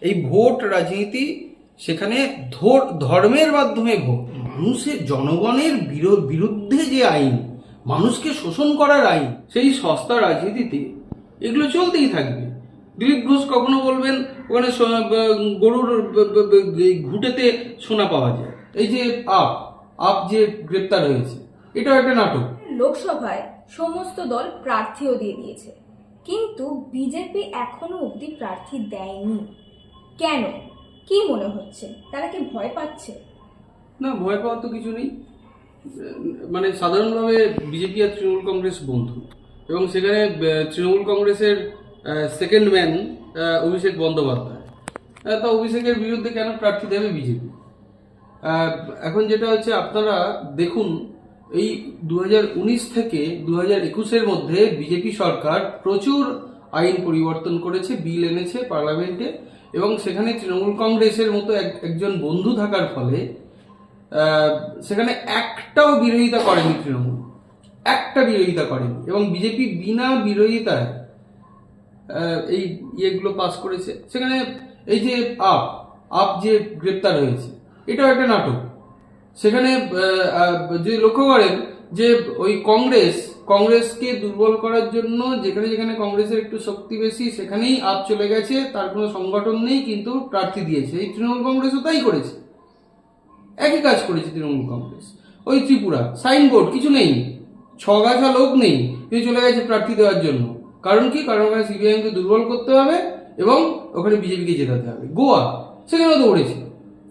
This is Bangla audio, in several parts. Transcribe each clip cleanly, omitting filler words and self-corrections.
এই ভোট রাজনীতি, সেখানে ধর্মের মাধ্যমে ভোট, মানুষের জনগণের বিরুদ্ধে যে আইন, মানুষকে শোষণ করার আইন, সেই সস্তা রাজনীতিতে এগুলো চলতেই থাকবে। দিলীপ ঘোষ কখনো বলবেন ওখানে গরুর ঘুঁটেতে সোনা পাওয়া যায়। এই যে আপ যে গ্রেপ্তার হয়েছে, এটাও একটা নাটক। লোকসভায় সমস্ত দল প্রার্থীও দিয়ে দিয়েছে, কিন্তু বিজেপি এখনো অবধি প্রার্থী দেয়নি। কেন? কি মনে হচ্ছে, তারা কি ভয় পাচ্ছে? না, ভয় পাওয়ার তো কিছু নেই। মানে সাধারণভাবে বিজেপি আর তৃণমূল কংগ্রেস বন্ধু, এবং সেখানে তৃণমূল কংগ্রেসের সেকেন্ড ম্যান অভিষেক বন্দ্যোপাধ্যায়, তা অভিষেকের বিরুদ্ধে কেন প্রার্থী দেবে বিজেপি? এখন যেটা হচ্ছে, আপনারা দেখুন, এই 2019 থেকে 2021-এর মধ্যে বিজেপি সরকার প্রচুর আইন পরিবর্তন করেছে, বিল এনেছে পার্লামেন্টে, এবং সেখানে তৃণমূল কংগ্রেসের মতো একজন বন্ধু থাকার ফলে সেখানে একটাও বিরোধিতা করেনি তৃণমূল, একটা বিরোধিতা করেনি, এবং বিজেপি বিনা বিরোধিতায় এই ইয়েগুলো পাস করেছে। সেখানে এই যে আপ যে গ্রেপ্তার হয়েছে, এটাও একটা নাটক। সেখানে যদি লক্ষ্য করেন যে ওই কংগ্রেসকে দুর্বল করার জন্য যেখানে যেখানে কংগ্রেসের একটু শক্তি বেশি, সেখানেই আপ চলে গেছে, তার কোনো সংগঠন নেই, কিন্তু প্রার্থী দিয়েছে। এই তৃণমূল কংগ্রেসও তাই করেছে, একই কাজ করেছে তৃণমূল কংগ্রেস। ওই ত্রিপুরা সাইনবোর্ড কিছু নেই, ছগাছা লোক নেই, কিন্তু চলে গেছে প্রার্থী দেওয়ার জন্য। কারণ কি? কারণ ওখানে সিপিআইএমকে দুর্বল করতে হবে এবং ওখানে বিজেপিকে জেতাতে হবে। গোয়া, সেখানেও দৌড়েছে,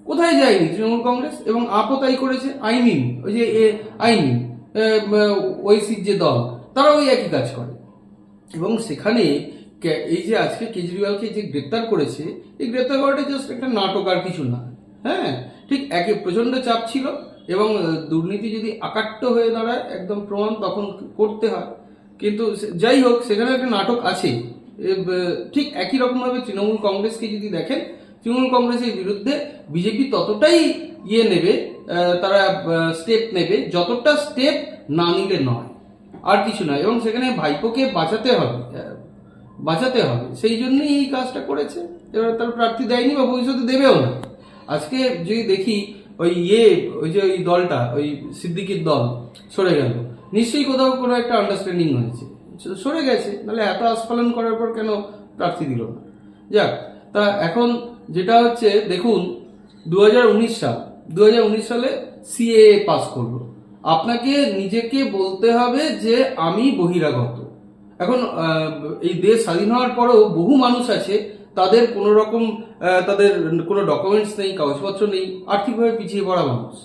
কোথায় যায়নি তৃণমূল কংগ্রেস, এবং আপও তাই করেছে। আইমিন, ওই যে আইমিন ওইসির যে দল, তারা ওই একই কাজ করে। এবং সেখানে এই যে আজকে কেজরিওয়ালকে যে গ্রেপ্তার করেছে, এই গ্রেপ্তার করাটা জাস্ট একটা নাটক, আর কিছু না। হ্যাঁ, ঠিক একে প্রচন্ড চাপ ছিল, এবং দুর্নীতি যদি আকাট্য হয়ে দাঁড়ায় একদম প্রমাণ, তখন করতে হয়। কিন্তু যাই হোক, সেখানে একটা নাটক আছে। ঠিক একই রকমভাবে তৃণমূল কংগ্রেসকে যদি দেখেন, তৃণমূল কংগ্রেসের বিরুদ্ধে বিজেপি ততটাই নেবে, তারা স্টেপ নেবে, যতটা স্টেপ না নিলে নয়, আর কিছু নয়। এবং সেখানে ভাইপোকে বাঁচাতে হবে, সেই জন্যই এই কাজটা করেছে। এবার তার প্রার্থী দেয়নি বা ভবিষ্যতে দেবেও না। আজকে যদি দেখি ওই যে ওই দলটা, ওই সিদ্দিকির দল সরে গেল, নিশ্চয়ই কোথাও কোনো একটা আন্ডারস্ট্যান্ডিং হয়েছে, সরে গেছে, নাহলে এত আস্ফালন করার পর কেন প্রার্থী দিল না? যাক, তা এখন যেটা হচ্ছে, দেখুন 2019 সালে সিএএ পাস করলো। আপনাকে নিজেকে বলতে হবে যে আমি বহিরাগত। এখন এই দেশ স্বাধীন হওয়ার পরেও বহু মানুষ আছে, তাদের কোনো রকম তাদের কোনো ডকুমেন্টস নেই, কাগজপত্র নেই, আর্থিকভাবে পিছিয়ে পড়া মানুষ,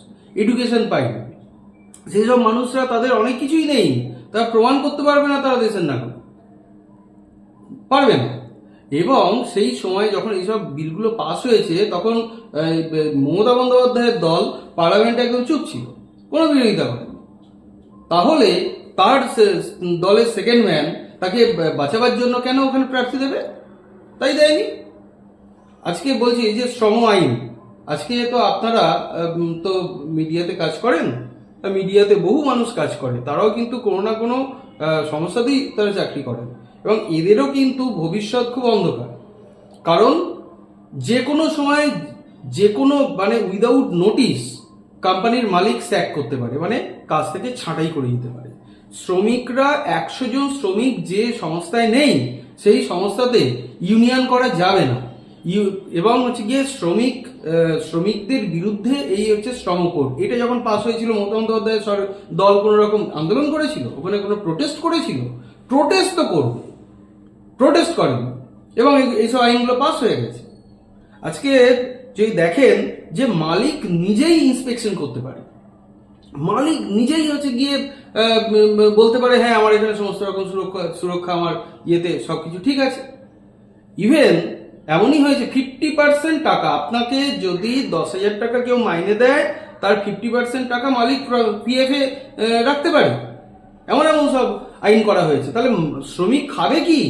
এডুকেশন পায়নি। সেই সব মানুষরা, তাদের অনেক কিছুই নেই, তারা প্রমাণ করতে পারবে না তারা দেশের নাগরিক, পারবে না। এবং সেই সময় যখন এইসব বিলগুলো পাস হয়েছে, তখন মমতা বন্দ্যোপাধ্যায়ের দল পার্লামেন্টে একদম চুপ ছিল, কোনো বিরোধিতা করেনি। তাহলে তার দলের সেকেন্ড ম্যান, তাকে বাঁচাবার জন্য কেন ওখানে প্রার্থী দেবে? তাই দেয়নি। আজকে বলছি, এই যে শ্রম আইন, আজকে তো আপনারা তো মিডিয়াতে কাজ করেন, মিডিয়াতে বহু মানুষ কাজ করে, তারাও কিন্তু কোনো না কোনো সমস্যাতেই তারা চাকরি করেন, এবং এদেরও কিন্তু ভবিষ্যৎ খুব অন্ধকার। কারণ যে কোনো সময়, যে কোনো মানে উইদাউট নোটিশ কোম্পানির মালিক স্যাক করতে পারে, মানে কাজ থেকে ছাঁটাই করে দিতে পারে। শ্রমিকরা 100 জন শ্রমিক যে সংস্থায় নেই, সেই সংস্থাতে ইউনিয়ন করা যাবে না। এবং হচ্ছে গিয়ে শ্রমিকদের বিরুদ্ধে এই হচ্ছে শ্রম কোড, এটা যখন পাস হয়েছিল, মমতা বন্দ্যোপাধ্যায়ের দল কোনো রকম আন্দোলন করেছিল, ওখানে কোনো প্রোটেস্ট করেছিল? প্রোটেস্ট তো করবে, প্রোটেস্ট করেনি, এবং এইসব আইনগুলো পাস হয়ে গেছে। আজকে যদি দেখেন যে মালিক নিজেই ইন্সপেকশন করতে পারে, মালিক নিজেই হচ্ছে গিয়ে বলতে পারে, হ্যাঁ আমার এখানে সমস্ত রকম সুরক্ষা আমার ইয়েতে সবকিছু ঠিক আছে। ইভেন এমনই হয়েছে 50% টাকা, আপনাকে যদি 10,000 টাকা কেউ মাইনে দেয়, তার 50% টাকা মালিক পিএফ এ রাখতে পারে, এমন সব আইন করা হয়েছে। তাহলে শ্রমিক খাবে কি?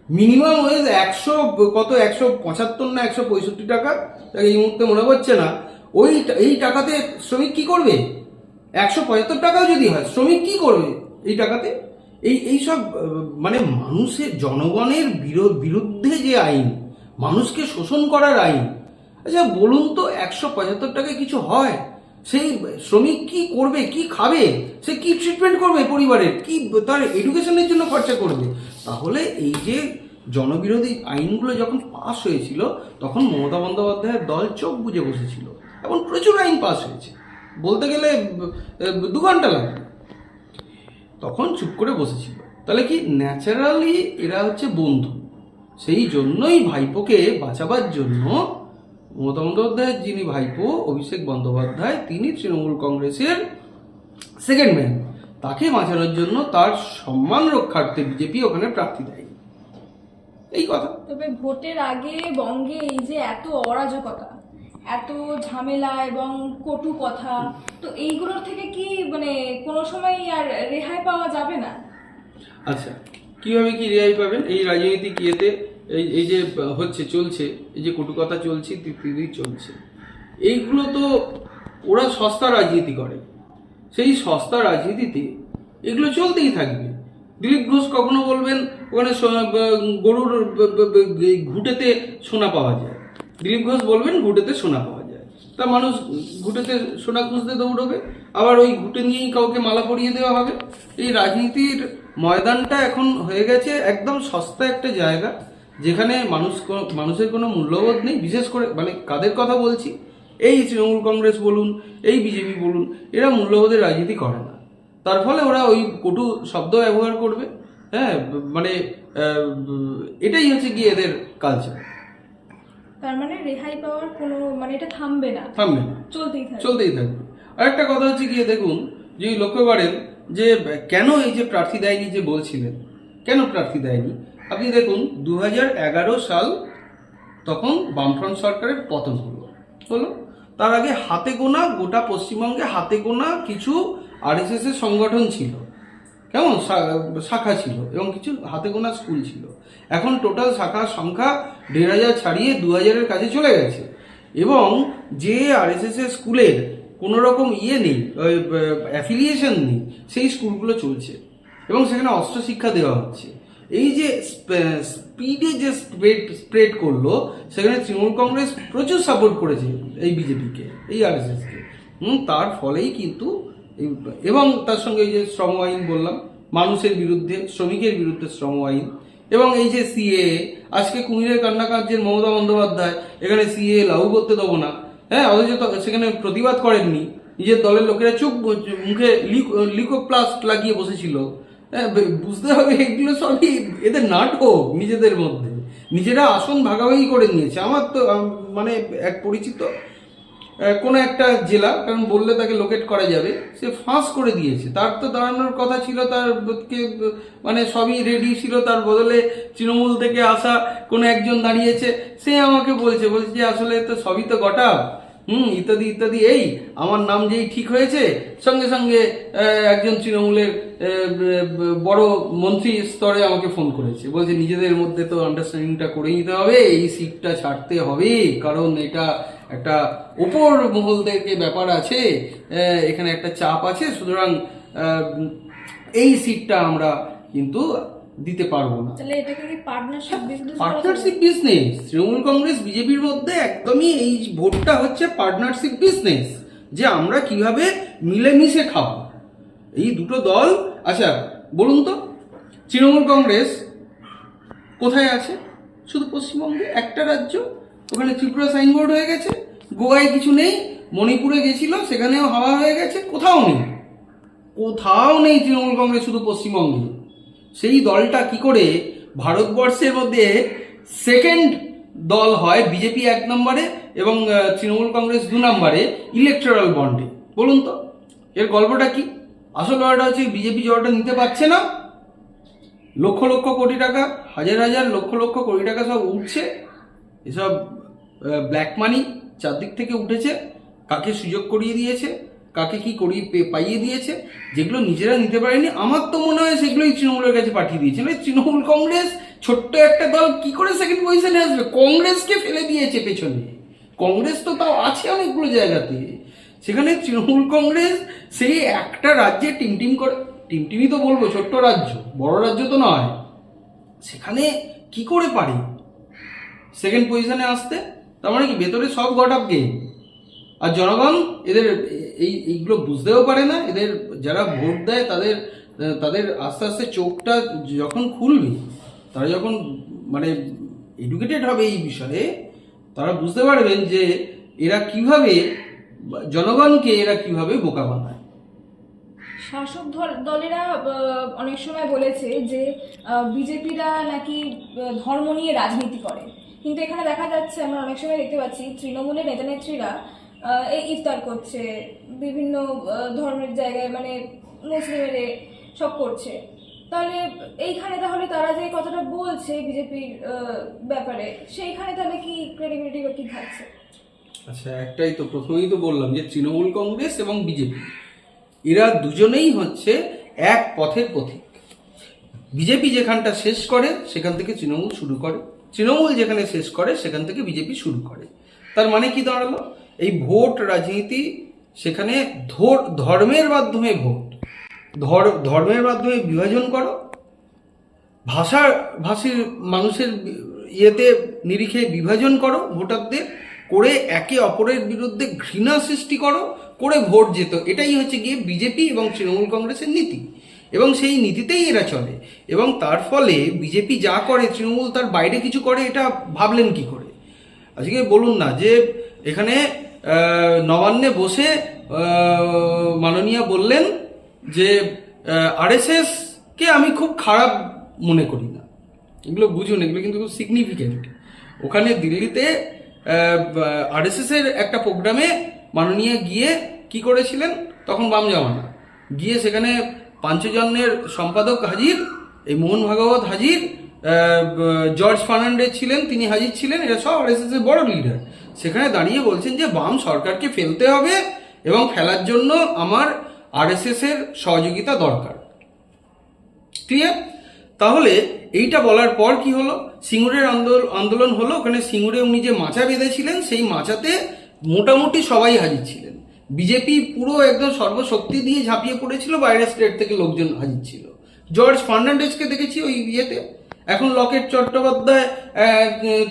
মিনিমাম ওয়েজ 175 না 165 টাকা, এই মুহূর্তে মনে পড়ছে না, এই টাকাতে শ্রমিক কি করবে? 175 টাকাও যদি হয়, শ্রমিক কি করবে এই টাকাতে? এই সব মানে মানুষের, জনগণের বিরুদ্ধে যে আইন, মানুষকে শোষণ করার আইন। আচ্ছা বলুন তো, 175 টাকায় কিছু হয়? সেই শ্রমিক কি করবে, কি খাবে, সে কি ট্রিটমেন্ট করবে, পরিবারের কি তার এডুকেশনের জন্য খরচা করবে? তাহলে এই যে জনবিরোধী আইনগুলো যখন পাস হয়েছিল তখন মমতা বন্দ্যোপাধ্যায়ের দল চোখ বুজে বসেছিল। এখন প্রচুর আইন পাস হয়েছে, বলতে গেলে 2 ঘন্টা লাগবে, তখন চুপ করে বসেছিল। তাহলে কি ন্যাচারালি এরা হচ্ছে বন্ধু। সেই জন্যই ভাইপোকে বাঁচাবার জন্য মমতা বন্দ্যোপাধ্যায়ের যিনি ভাইপো অভিষেক বন্দ্যোপাধ্যায়, তিনি তৃণমূল কংগ্রেসের সেকেন্ড ম্যান, তাকে বাঁচানোর জন্য তার সম্মান রক্ষার্থে বিজেপি ওখানে প্রার্থী দেয়, এই কথা। তবে ভোটের আগে বঙ্গে এই যে এত অরাজকতা, এত ঝামেলা এবং কটু কথা, তো এইগুলোর থেকে কি মানে কোনো সময় আর রেহাই পাওয়া যাবে না? আচ্ছা, কিভাবে কি রেহাই পাবেন? এই রাজনৈতিক ইয়েতে এই যে হচ্ছে চলছে, এই যে কটু কথা চলছে, তিতলি চলছে, এইগুলো তো ওরা সস্তা রাজনীতি করে। সেই সস্তা রাজনীতিতে এগুলো চলতেই থাকবে। দিলীপ ঘোষ কখনো বলবেন ওখানে গরুর ঘুঁটেতে সোনা পাওয়া যায়, দিলীপ ঘোষ বলবেন ঘুঁটেতে সোনা পাওয়া যায়, তা মানুষ ঘুঁটেতে সোনা খুঁজতে দৌড়বে, আবার ওই ঘুঁটে নিয়েই কাউকে মালা পরিয়ে দেওয়া হবে। এই রাজনীতির ময়দানটা এখন হয়ে গেছে একদম সস্তা একটা জায়গা, যেখানে মানুষের কোনো মূল্যবোধ নেই। বিশেষ করে মানে কাদের কথা বলছি, এই তৃণমূল কংগ্রেস বলুন, এই বিজেপি বলুন, এরা মূল্যবোধের রাজনীতি করে না। তার ফলে ওরা ওই কটু শব্দ ব্যবহার করবে। হ্যাঁ, মানে এটাই হচ্ছে কি এদের কালচার। তার মানে রেহাই পাওয়ার কোনো মানে এটা থামবে না, চলতেই থাকবে। আরেকটা কথা হচ্ছে গিয়ে দেখুন, যে লক্ষ্য করেন যে কেন এই যে প্রার্থী দেয়নি যে বলছিলেন, কেন প্রার্থী দেয়নি, আপনি দেখুন 2011 সাল তখন বামফ্রন্ট সরকারের পতন হলো। তার আগে হাতে গোনা, গোটা পশ্চিমবঙ্গে হাতে গোনা কিছু আরএসএস এর সংগঠন ছিল, কেমন শাখা ছিল, এবং কিছু হাতে গোনা স্কুল ছিল। এখন টোটাল শাখার সংখ্যা 1,500 ছাড়িয়ে 2,000-এর কাছে চলে গেছে। এবং যে আরএসএস এর স্কুলের কোনো রকম ইয়ে নেই, অ্যাফিলিয়েশন নেই, সেই স্কুলগুলো চলছে এবং সেখানে অস্ত্র শিক্ষা দেওয়া হচ্ছে। এই যে স্পিডে যে স্প্রেড করলো, সেখানে তৃণমূল কংগ্রেস প্রচুর সাপোর্ট করেছে এই বিজেপিকে, এই আরএসএসকে। তার ফলেই কিন্তু এবং তার সঙ্গে এই যে শ্রম আইন বললাম, মানুষের বিরুদ্ধে, শ্রমিকের বিরুদ্ধে শ্রম আইন, এবং এই যে সিএ, আজকে কুমিরের কান্নাকার্যের মমতা বন্দ্যোপাধ্যায় এখানে সিএ লাগু করতে দেবো না, হ্যাঁ, অথচ সেখানে প্রতিবাদ করেননি। নিজের দলের লোকেরা চোখ মুখে লিকোপ্লাস্ট লাগিয়ে বসেছিল। হ্যাঁ, বুঝতে হবে এগুলো সবই এদের নাটক, নিজেদের মধ্যে নিজেরা আসন ভাগাভাগি করে নিয়েছে। আমার তো মানে এক পরিচিত কোনো একটা জেলা, কারণ বললে তাকে লোকেট করা যাবে, সে ফাঁস করে দিয়েছে। তার তো দাঁড়ানোর কথা ছিল, তার মানে সবই রেডি ছিল, তার বদলে তৃণমূল থেকে আসা কোনো একজন দাঁড়িয়েছে। সে আমাকে বলছে যে আসলে তো সবই তো গটা, ইত্যাদি ইত্যাদি। এই আমার নাম যেই ঠিক হয়েছে, সঙ্গে সঙ্গে একজন তৃণমূলের বড় মন্ত্রী স্তরে আমাকে ফোন করেছে, বলছে নিজেদের মধ্যে তো আন্ডারস্ট্যান্ডিংটা করে নিতে হবে, এই সিটটা ছাড়তে হবে, কারণ এটা একটা উপর মহল থেকে ব্যাপার আছে, এখানে একটা চাপ আছে, সুতরাং এই সিটটা আমরা কিন্তু দিতে পারবো না। তাহলে এটাকে কি পার্টনারশিপ বিজনেস? তৃণমূল কংগ্রেস বিজেপির মধ্যে একদমই এই ভোটটা হচ্ছে পার্টনারশিপ বিজনেস, যে আমরা কিভাবে মিলেমিশে খাবো এই দুটো দল। আচ্ছা বলুন তো, তৃণমূল কংগ্রেস কোথায় আছে? শুধু পশ্চিমবঙ্গে একটা রাজ্য, ওখানে ত্রিপুরা সাইনবোর্ড হয়ে গেছে, গোয়ায় কিছু নেই, মণিপুরে গেছিল সেখানেও হাওয়া হয়ে গেছে, কোথাও নেই তৃণমূল কংগ্রেস, শুধু পশ্চিমবঙ্গে। সেই দলটা কি করে ভারতবর্ষের মধ্যে সেকেন্ড দল হয়, বিজেপি 1 নম্বরে এবং তৃণমূল কংগ্রেস 2 নম্বরে ইলেকট্রাল বন্ডে? বলুন তো এর গল্পটা কি? আসল ব্যাপারটা হচ্ছে বিজেপি জলটা নিতে পারছে না, লক্ষ লক্ষ কোটি টাকা, হাজার হাজার লক্ষ লক্ষ কোটি টাকা সব উঠছে, এসব ব্ল্যাক মানি চারদিক থেকে উঠেছে, কাকে সুযোগ করিয়ে দিয়েছে, কাকে কি করিয়ে পাইয়ে দিয়েছে, যেগুলো নিজেরা নিতে পারেনি। আমার তো মনে হয় সেগুলোই তৃণমূলের কাছে পাঠিয়ে দিয়েছে। মানে তৃণমূল কংগ্রেস ছোট্ট একটা দল কি করে সেকেন্ড পজিশনে আসবে? কংগ্রেসকে ফেলে দিয়েছে পেছনে। কংগ্রেস তো তাও আছে অনেকগুলো জায়গাতে, সেখানে তৃণমূল কংগ্রেস সেই একটা রাজ্যে টিমটিম করে, টিমটিমই তো বলবো, ছোট্ট রাজ্য, বড় রাজ্য তো নয়, সেখানে কি করে পারে? সেকেন্ড পজিশনে আসতে। তার মানে কি ভেতরে সব গট আপ গেম। আর জনগণ এদের এইগুলো বুঝতেও পারে না। এদের যারা ভোট দেয় তাদের তাদের আস্তে আস্তে চোখটা যখন খুলবে, তারা যখন মানে এডুকেটেড হবে এই বিষয়ে, তারা বুঝতে পারবেন যে এরা কিভাবে জনগণকে এরা কিভাবে বোকা বানায়। শাসক দলেরা অনেক সময় বলেছে যে বিজেপিরা নাকি ধর্ম নিয়ে রাজনীতি করে, কিন্তু এখানে দেখা যাচ্ছে, আমরা অনেক সময় দেখতে পাচ্ছি তৃণমূলের নেতা নেত্রীরা এই ইফতার করছে বিভিন্ন ধর্মের জায়গায়, মানে মুসলিমের সব করছে। তাহলে এইখানে তাহলে তারা যে কথাটা বলছে বিজেপির ব্যাপারে, সেইখানে তাহলে কি ক্রেডিবিলিটি বা কি থাকছে? আচ্ছা, একটাই তো প্রথমেই তো বললাম যে তৃণমূল কংগ্রেস এবং বিজেপি এরা দুজনেই হচ্ছে এক পথের পথিক। বিজেপি যেখানটা শেষ করে সেখান থেকে তৃণমূল শুরু করে, তৃণমূল যেখানে শেষ করে সেখান থেকে বিজেপি শুরু করে। তার মানে কি দাঁড়ালো? এই ভোট রাজনীতি, সেখানে ধর্মের মাধ্যমে ভোট, ধর্মের মাধ্যমে বিভাজন করো, ভাষীর মানুষের ইয়েতে নিরিখে বিভাজন করো ভোটারদের, করে একে অপরের বিরুদ্ধে ঘৃণা সৃষ্টি করে ভোট যেত। এটাই হচ্ছে গিয়ে বিজেপি এবং তৃণমূল কংগ্রেসের নীতি, এবং সেই নীতিতেই এরা চলে। এবং তার ফলে বিজেপি যা করে তৃণমূল তার বাইরে কিছু করে, এটা ভাবলেন কি করে? আজকে বলুন না যে এখানে নবান্নে বসে মাননীয়া বললেন যে আরএসএস কে আমি খুব খারাপ মনে করি না। এগুলো বুঝুন, এগুলো কিন্তু খুব সিগনিফিকেন্ট। ওখানে দিল্লিতে আরএসএস এর একটা প্রোগ্রামে মাননীয়া গিয়ে কি করেছিলেন, তখন বাম জামানা, গিয়ে সেখানে পাঞ্চজন্যের সম্পাদক হাজির, এই মোহন ভাগবত হাজির, জর্জ ফার্নান্ডেজ ছিলেন, তিনি হাজির ছিলেন, এরা সব আরএসএস এর বড় লিডার। সেখানে দাঁড়িয়ে বলছেন যে বাম সরকারকে ফেলতে হবে এবং ফেলার জন্য আমার আরএসএস এর সহযোগিতা দরকার। ক্লিয়ার? তাহলে এইটা বলার পর কি হলো? সিঙ্গুরের আন্দোলন হলো। ওখানে সিঙ্গুরে উনি যে মাচা বেঁধেছিলেন, সেই মাচাতে মোটামুটি সবাই হাজির ছিলেন। বিজেপি পুরো একদম সর্বশক্তি দিয়ে ঝাঁপিয়ে পড়েছিল, বাইরের স্টেট থেকে লোকজন হাজির ছিল। জর্জ ফার্নান্ডেজকে দেখেছি ওই ইয়েতে। এখন লকেট চট্টোপাধ্যায়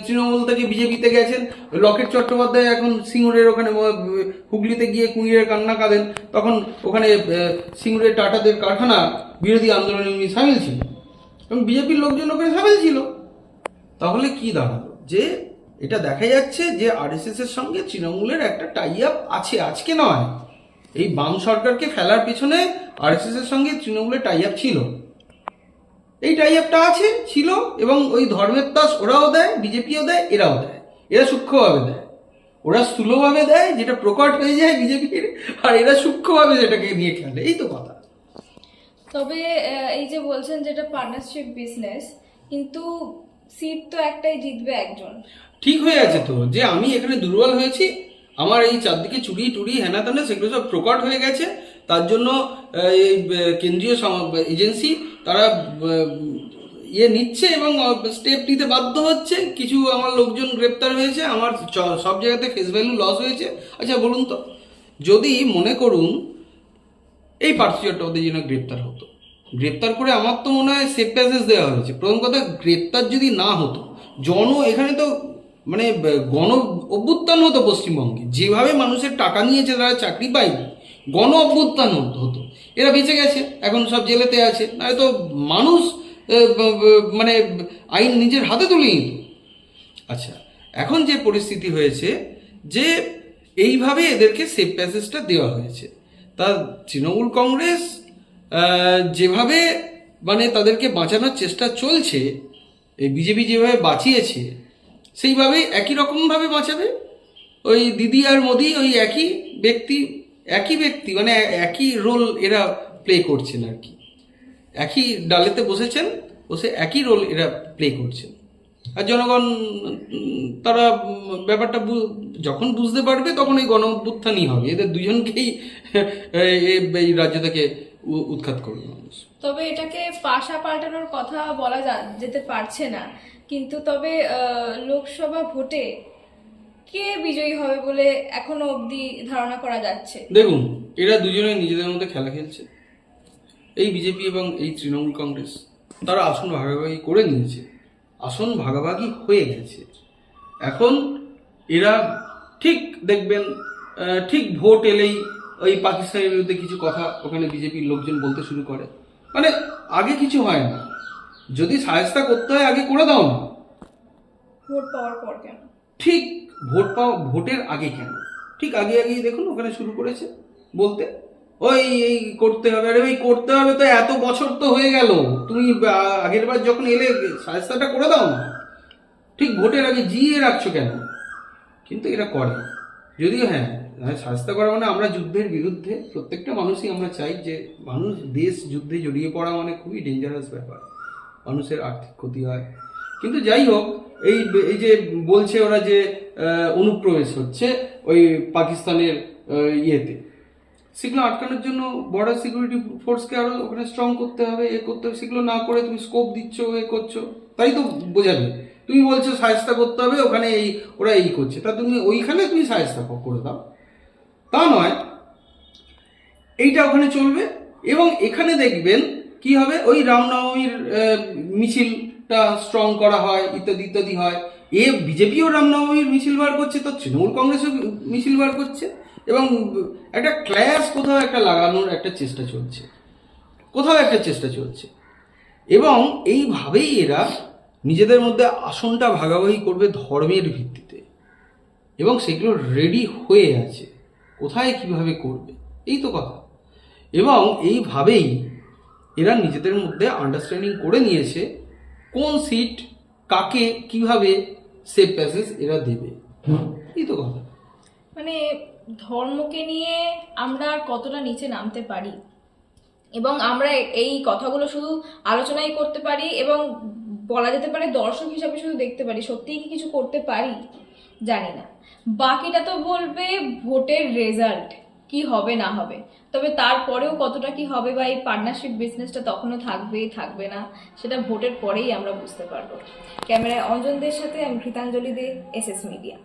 তৃণমূল থেকে বিজেপিতে গেছেন। লকেট চট্টোপাধ্যায় এখন সিঙ্গুরের ওখানে হুগলিতে গিয়ে কুমিরের কান্না কাঁদেন, তখন ওখানে সিঙ্গুরের টাটাদের কারখানা বিরোধী আন্দোলনে উনি সামিল ছিলেন এবং বিজেপির লোকজন ওখানে সামিল ছিল। তাহলে কি দাঁড়ালো? যে এটা দেখা যাচ্ছে যে আরএসএস এর সঙ্গে তৃণমূলের একটা টাই আপ আছে। আজকে নয়, এই বাম সরকারকে ফেলার পেছনে আরএসএস এর সঙ্গে তৃণমূলের টাই আপ ছিল। এই টাই আপটা আছে, ছিল, এবং ওই ধর্মের তাস ওরাও দেয়, বিজেপিও দেয়, এরাও দেয়। এরা সূক্ষ্মভাবে দেয়, ওরা স্থূলভাবে দেয় যেটা প্রকট হয়ে যায় বিজেপির, আর এরা সূক্ষ্মভাবে যেটাকে নিয়ে খেলে। এই তো কথা। তবে এই যে বলছেন যেটা পার্টনারশিপ বিজনেস, কিন্তু সিট তো একটাই, জিতবে একজন। ঠিক হয়ে আছে তো, যে আমি এখানে দুর্বল হয়েছি, আমার এই চারদিকে চুরি টুরি হেনা তেনা সেগুলো সব প্রকট হয়ে গেছে। তার জন্য এই কেন্দ্রীয় এজেন্সি তারা ইয়ে নিচ্ছে এবং স্টেপ নিতে বাধ্য হচ্ছে। কিছু আমার লোকজন গ্রেপ্তার হয়েছে, আমার সব জায়গাতে ফেস ভ্যালু লস হয়েছে। আচ্ছা বলুন তো, যদি মনে করুন এই পার্থ চট্টোপাধ্যায় যেন গ্রেপ্তার হতো, গ্রেপ্তার করে আমার তো মনে হয় সেফ প্যাসেজ দেওয়া হয়েছে। প্রথম কথা, গ্রেপ্তার যদি না হতো, এখানে তো মানে গণ অভ্যুত্থান হতো পশ্চিমবঙ্গে। যেভাবে মানুষের টাকা নিয়েছে তারা চাকরি পায়নি, গণ অভ্যুত্থান হতো। এরা বেঁচে গেছে, এখন সব জেলেতে আছে, নয়তো মানুষ মানে আইন নিজের হাতে তুলে নিত। আচ্ছা, এখন যে পরিস্থিতি হয়েছে যে এইভাবে এদেরকে সেফ প্যাসেজটা দেওয়া হয়েছে, তা তৃণমূল কংগ্রেস যেভাবে মানে তাদেরকে বাঁচানোর চেষ্টা চলছে, এই বিজেপি যেভাবে বাঁচিয়েছে সেইভাবেই একই রকমভাবে বাঁচাবে। ওই দিদি আর মোদি ওই একই ব্যক্তি মানে একই রোল এরা প্লে করছেন আর কি। একই ডালেতে বসেছেন, বসে একই রোল এরা প্লে করছেন। আর জনগণ তারা ব্যাপারটা যখন বুঝতে পারবে তখন এই গণ অভ্যুত্থানই হবে। এদের দুজনকেই এই রাজ্য থেকে উৎখাত করবে মানুষ। তবে এটাকে পাশা পাল্টানোর কথা বলা যেতে পারছে না, কিন্তু তবে লোকসভা ভোটে কে বিজয়ী হবে বলে এখনো অবধি ধারণা করা যাচ্ছে? দেখুন, এরা দুজনে নিজেদের মধ্যে খেলা খেলছে। এই বিজেপি এবং এই তৃণমূল কংগ্রেস তারা আসন ভাগাভাগি করে নিয়েছে, আসন ভাগাভাগি হয়ে গেছে। এখন এরা ঠিক দেখবেন ঠিক ভোট এলেই ওই পাকিস্তানের বিরুদ্ধে কিছু কথা ওখানে বিজেপির লোকজন বলতে শুরু করে। মানে আগে কিছু হয় না, যদি সাহায্য করতে হয় আগে করে দাও না। ভোট পাওয়ার পর কেন? ঠিক ভোটের আগে কেন, ঠিক আগে আগেই দেখুন ওখানে শুরু করেছে বলতে ওই এই করতে হবে। আরে ভাই করতে হবে তো, এত বছর তো হয়ে গেল, তুমি আগের বার যখন এলে সাহায্যটা করে দাও না, ঠিক ভোটের আগে জিয়ে রাখছো কেন? কিন্তু এরা করে। যদিও হ্যাঁ, সাহায্য করা মানে আমরা যুদ্ধের বিরুদ্ধে, প্রত্যেকটা মানুষই আমরা চাই যে মানুষ দেশ যুদ্ধে জড়িয়ে পড়া মানে খুবই ডেঞ্জারাস ব্যাপার, মানুষের আর্থিক ক্ষতি হয়। কিন্তু যাই হোক, এই এই যে বলছে ওরা যে অনুপ্রবেশ হচ্ছে ওই পাকিস্তানের ইয়েতে, সেগুলো আটকানোর জন্য বর্ডার সিকিউরিটি ফোর্সকে আরো ওখানে স্ট্রং করতে হবে, এ করতে হবে। সেগুলো না করে তুমি স্কোপ দিচ্ছ, এ করছো, তাই তো বোঝাবে। তুমি বলছো সাহায্য করতে হবে, ওখানে এই ওরা এই করছে, তা তুমি ওইখানে তুমি সাহায্য করে দাও, তা নয়। এইটা ওখানে চলবে। এবং এখানে দেখবেন কি হবে, ওই রামনবমীর মিছিলটা স্ট্রং করা হয়, ইত্যাদি ইত্যাদি হয়। বিজেপিও রামনবমীর মিছিল বার করছে, তো তৃণমূল কংগ্রেসও মিছিল বার করছে, এবং একটা ক্ল্যাশ কোথাও একটা লাগানোর একটা চেষ্টা চলছে, কোথাও একটা চেষ্টা চলছে। এবং এইভাবেই এরা নিজেদের মধ্যে আসনটা ভাগাভাগি করবে ধর্মের ভিত্তিতে, এবং সেগুলো রেডি হয়ে আছে, কোথায় কিভাবে করবে, এই তো কথা। এবং এইভাবেই এরা নিজেদের মধ্যে আন্ডারস্ট্যান্ডিং করে নিয়েছে কোন সিট কাকে কিভাবে সেফ প্যাসেজ এরা দেবে, এই তো কথা। মানে ধর্মকে নিয়ে আমরা আর কতটা নিচে নামতে পারি, এবং আমরা এই কথাগুলো শুধু আলোচনাই করতে পারি, এবং বলা যেতে পারে দর্শক হিসাবে শুধু দেখতে পারি, সত্যিই কি কিছু করতে পারি জানি না। বাকিটা তো বলবে ভোটের রেজাল্ট, কি হবে না হবে। তবে তারপরেও কতটা কি হবে বা এই পার্টনারশিপ বিজনেসটা তখনও থাকবে থাকবে না, সেটা ভোটের পরেই আমরা বুঝতে পারবো। ক্যামেরায় অঞ্জনদের সাথে আমি কৃতাঞ্জলি দে, SS মিডিয়া।